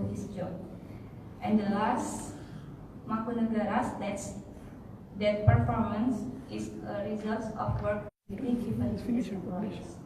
his job. And the last, Maku Negara states that performance is a result of work given to the employees.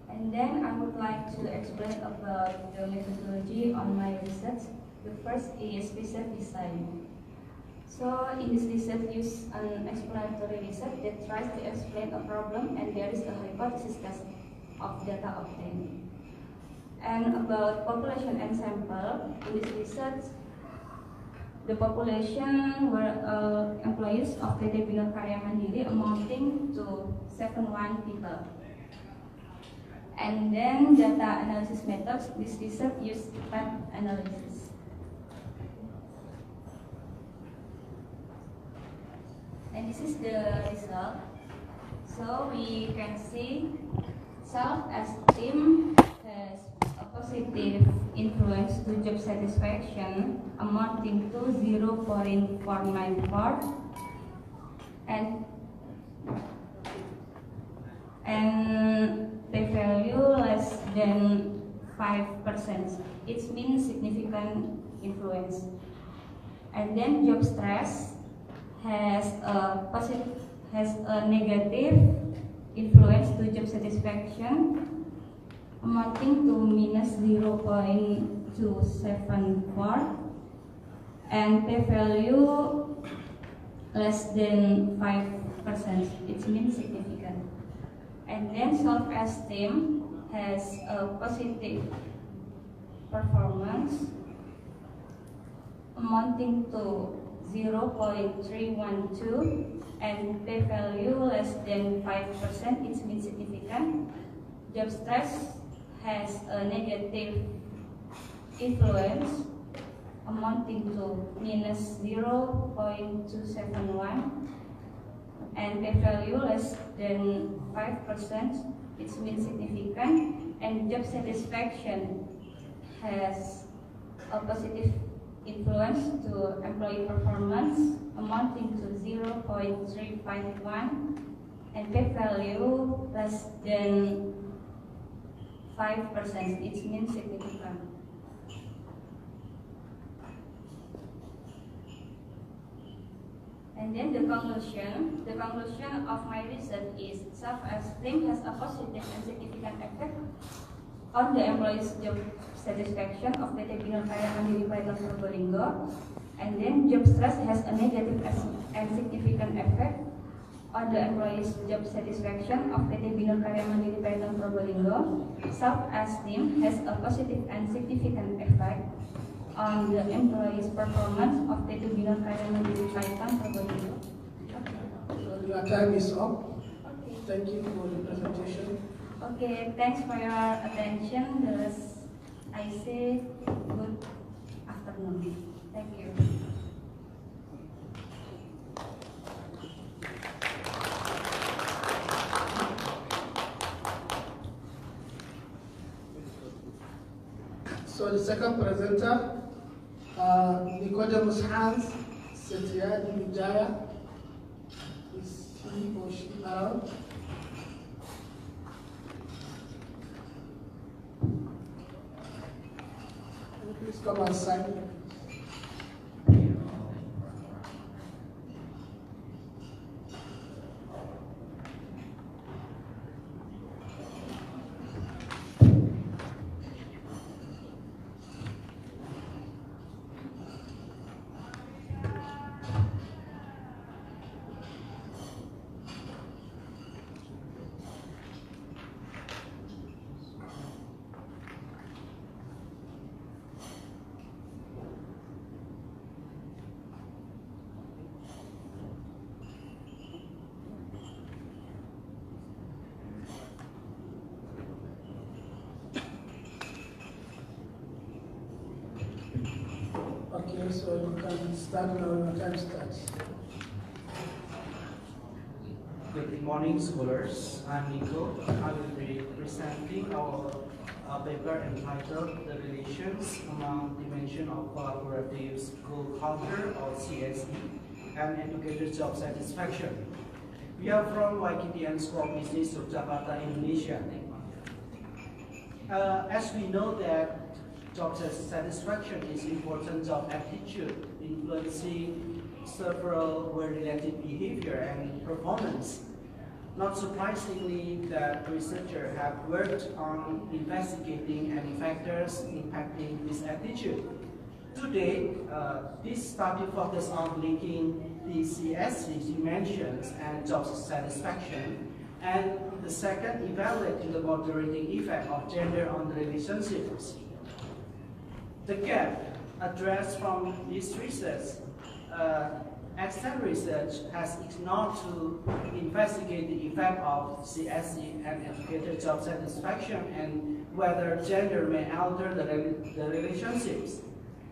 And then I would like to explain about the methodology on my research. The first is research design. So in this research, use an explanatory research that tries to explain a problem, and there is a hypothesis test of data obtained. And about population and sample, in this research, the population were employees of PT Bina Karya Mandiri amounting to 71 people. And then data analysis methods, this research used path analysis. And this is the result. So we can see self-esteem has a positive influence to job satisfaction amounting to 0.494 and p-value less than 5%. It means significant influence. And then job stress has a negative influence to job satisfaction amounting to minus 0.274 and p-value less than 5%. It means significant. And then self-esteem has a positive performance amounting to 0.312 and p-value less than 5%. It means significant. Job stress has a negative influence amounting to minus 0.271 and p-value less than 5%. It means significant. And job satisfaction has a positive influence to employee performance amounting to 0.351 and p-value less than 5%. It means significant. And then the conclusion of my research is self-esteem has a positive and significant effect on the employee's job satisfaction of PT Bina Karya Mandiri Paiton Probolinggo. And then job stress has a negative and significant effect on the employee's job satisfaction of PT Bina Karya Mandiri Paiton Probolinggo. Self-esteem has a positive and significant effect on the employee's performance of PT Bina Karya Mandiri Paiton Probolinggo. So your time is up. Okay. Thank you for the presentation. Okay, thanks for your attention. Thus, I say good afternoon. Thank you. So the second presenter, Nicodemus Hans Setiadi Wijaya. Is he or she around? Please come and sign. Okay, so you can start now, your time starts. Good morning, scholars. I'm Nico. I will be presenting our paper entitled The Relations Among Dimension of Collaborative School Culture, or CSE, and Educator Job Satisfaction. We are from YKTN School of Business, Yogyakarta, Indonesia. As we know that job satisfaction is important job attitude, influencing several work-related behavior and performance. Not surprisingly, the researchers have worked on investigating any factors impacting this attitude. Today, this study focuses on linking the CSC dimensions and job satisfaction, and the second, evaluating the moderating effect of gender on the relationships. The gap addressed from this research, external research has ignored to investigate the effect of CSE and educator job satisfaction and whether gender may alter the relationships.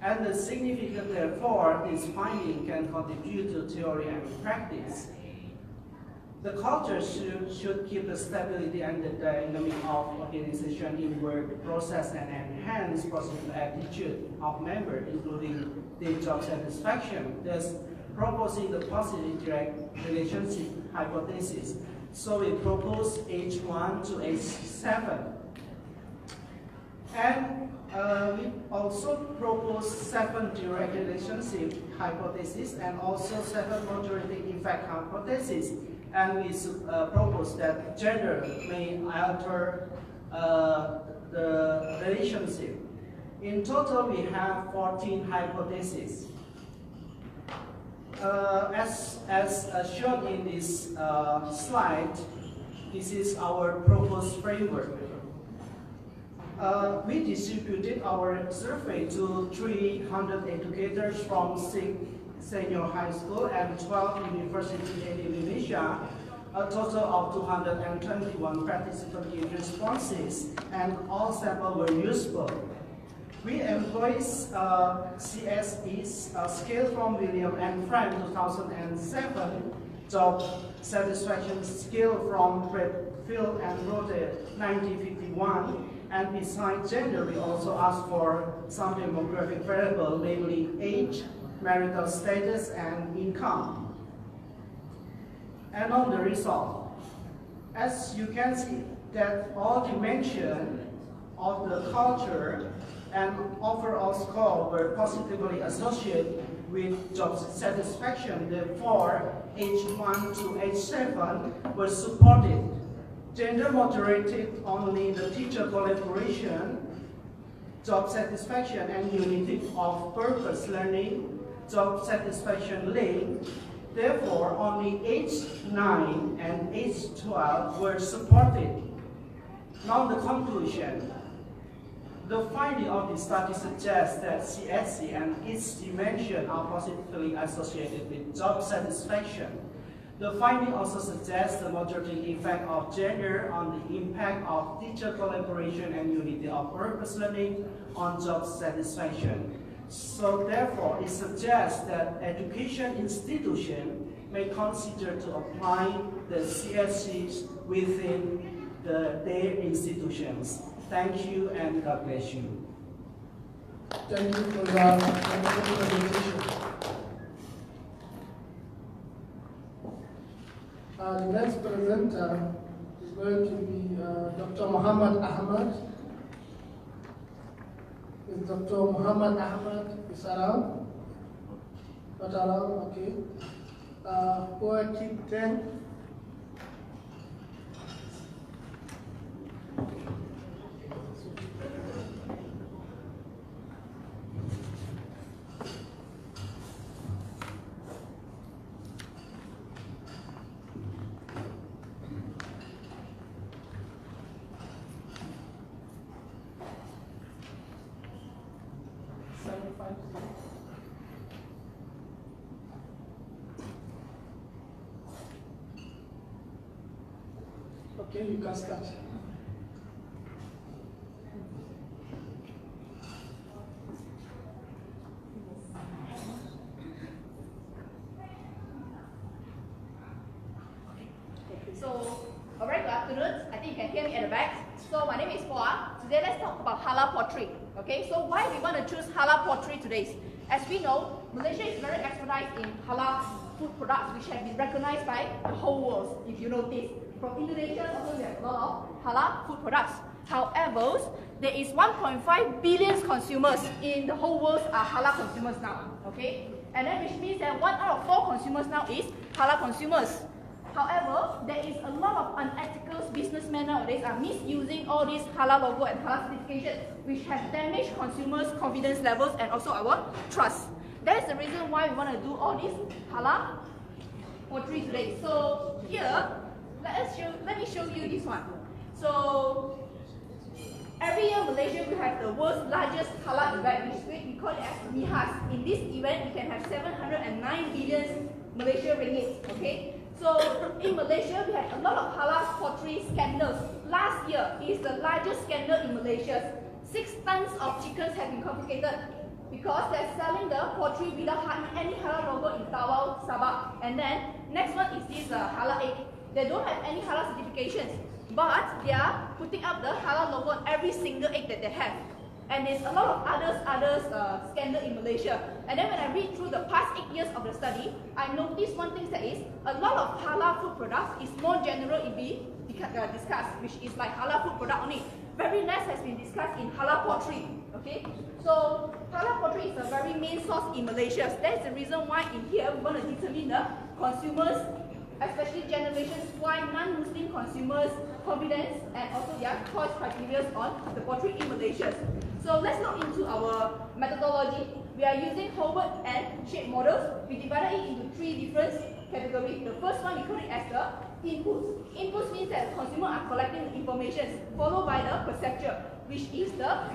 And the significant, therefore, this finding can contribute to theory and practice. The culture should keep the stability and the dynamic of organization in work process and enhance positive attitude of members, including their job satisfaction, thus proposing the positive direct relationship hypothesis. So we propose H1 to H7. And we also propose 7 direct relationship hypothesis and also 7 moderating effect hypothesis. And we propose that gender may alter the relationship. In total, we have 14 hypotheses. As shown in this slide, this is our proposed framework. We distributed our survey to 300 educators from 6 senior high school and 12 universities in Indonesia. A total of 221 participants gave responses, and all samples were useful. We employ CSE's scale from William and Frank 2007, job satisfaction scale from Redfield and Rode 1951, and besides gender, we also asked for some demographic variable, namely age, marital status, and income. And on the result, as you can see, that all dimensions of the culture and overall score were positively associated with job satisfaction. Therefore, H1 to H7 were supported. Gender moderated only the teacher collaboration, job satisfaction and unity of purpose learning, job satisfaction link. Therefore, only H9 and H12 were supported. Now the conclusion. The finding of the study suggests that CSC and its dimension are positively associated with job satisfaction. The finding also suggests the moderating effect of gender on the impact of teacher collaboration and unity of purpose learning on job satisfaction. So therefore, it suggests that education institutions may consider to apply the CSCs within their institutions. Thank you and God bless you. Thank you for your wonderful presentation. The next presenter is going to be Dr. Muhammad Ahmad. Is Dr. Muhammad Ahmad is around? Not around, okay. Poetry 10. Okay, you can start. So, a very good afternoon. I think you can hear me at the back. So, my name is Hoa. Today, let's talk about halal pottery. Okay, so why we want to choose halal pottery today? As we know, Malaysia is very expertise in halal food products, which have been recognized by the whole world. If you notice, from Indonesia, also we have a lot of halal food products. However, there is 1.5 billion consumers in the whole world are halal consumers now. Okay, and then which means that 1 out of 4 consumers now is halal consumers. However, there is a lot of unethical businessmen nowadays are misusing all these halal logo and halal certification, which has damaged consumers' confidence levels and also our trust. That is the reason why we want to do all this halal poultry today. So here, let me show you this one. So every year Malaysia will have the world's largest halal event, which we call it as MIHAS. In this event, we can have 709 billion Malaysia ringgit. Okay. So in Malaysia, we have a lot of halal poultry scandals. Last year is the largest scandal in Malaysia. 6 tons of chickens have been confiscated because they're selling the poultry without any halal logo in Tawau, Sabah. And then next one is this halal egg. They don't have any halal certifications, but they are putting up the halal logo on every single egg that they have. And there's a lot of others scandal in Malaysia. And then when I read through the past 8 years of the study, I noticed one thing that is a lot of halal food products is more general in being discussed, which is like halal food product only. Very less has been discussed in halal poultry. Okay, so halal poultry is a very main source in Malaysia. That's the reason why in here we want to determine the consumers, especially generations Y non-Muslim consumers' confidence and also their choice criteria on the poultry in Malaysia. So let's look into our methodology. We are using Hobart and shape models. We divided it into 3 different categories. The first one we call it as the inputs. Inputs means that consumers are collecting the information, followed by the perception, which is the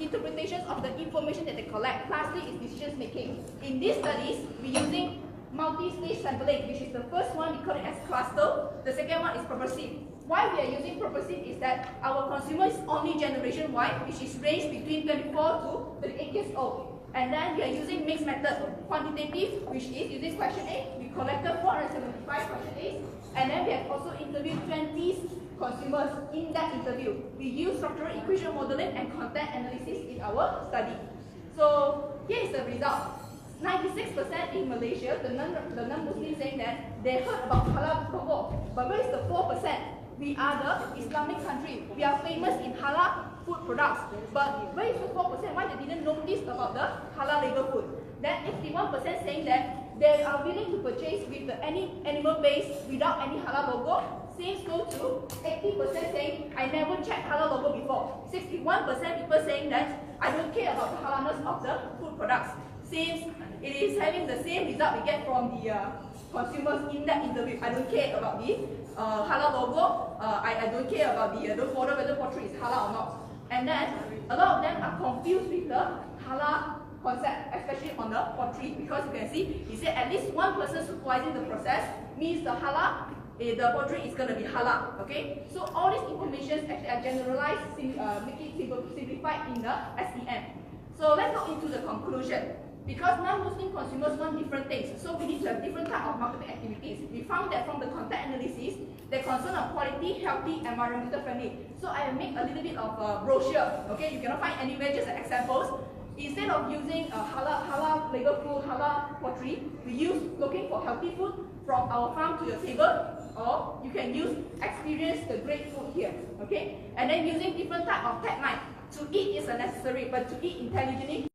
interpretations of the information that they collect. Lastly is decision making. In these studies, we're using multi-stage sampling, which is the first one, we call it as cluster. The second one is purposive. Why we are using purposive is that our consumer is only generation Y, which is ranged between 24 to 38 years old. And then we are using mixed method, quantitative, which is using question A. We collected 475 question A's, and then we have also interviewed 20 consumers in that interview. We use structural equation modeling and content analysis in our study. So here is the result. 96% in Malaysia, the non-Muslims saying that they heard about halal logo, but where is the 4%? We are the Islamic country. We are famous in halal food products, but where is the 4%? Why they didn't notice about the halal label food? Then 81% saying that they are willing to purchase with any animal base without any halal logo. Same goes to 80% saying I never checked halal logo before. 61% people saying that I don't care about the halalness of the food products. Since it is having the same result we get from the consumers in that interview. I don't care about the halal logo. I don't care about the don't bother whether poultry is halal or not. And then a lot of them are confused with the halal concept, especially on the poultry, because you can see he said at least one person supervising the process means the halal. The poultry is going to be halal. Okay, so all these information actually are generalized, make it simplified in the SEM. So let's go into the conclusion. Because non-Muslim consumers want different things, so we need to have different type of marketing activities. We found that from the content analysis, they're concerned on quality, healthy, environmental friendly. So I make a little bit of a brochure. Okay, you cannot find anywhere, just as examples. Instead of using halal legal food, halal poultry, we use looking for healthy food from our farm to your table, or you can use experience the great food here. Okay, and then using different type of tagline. To eat is a necessary, but to eat intelligently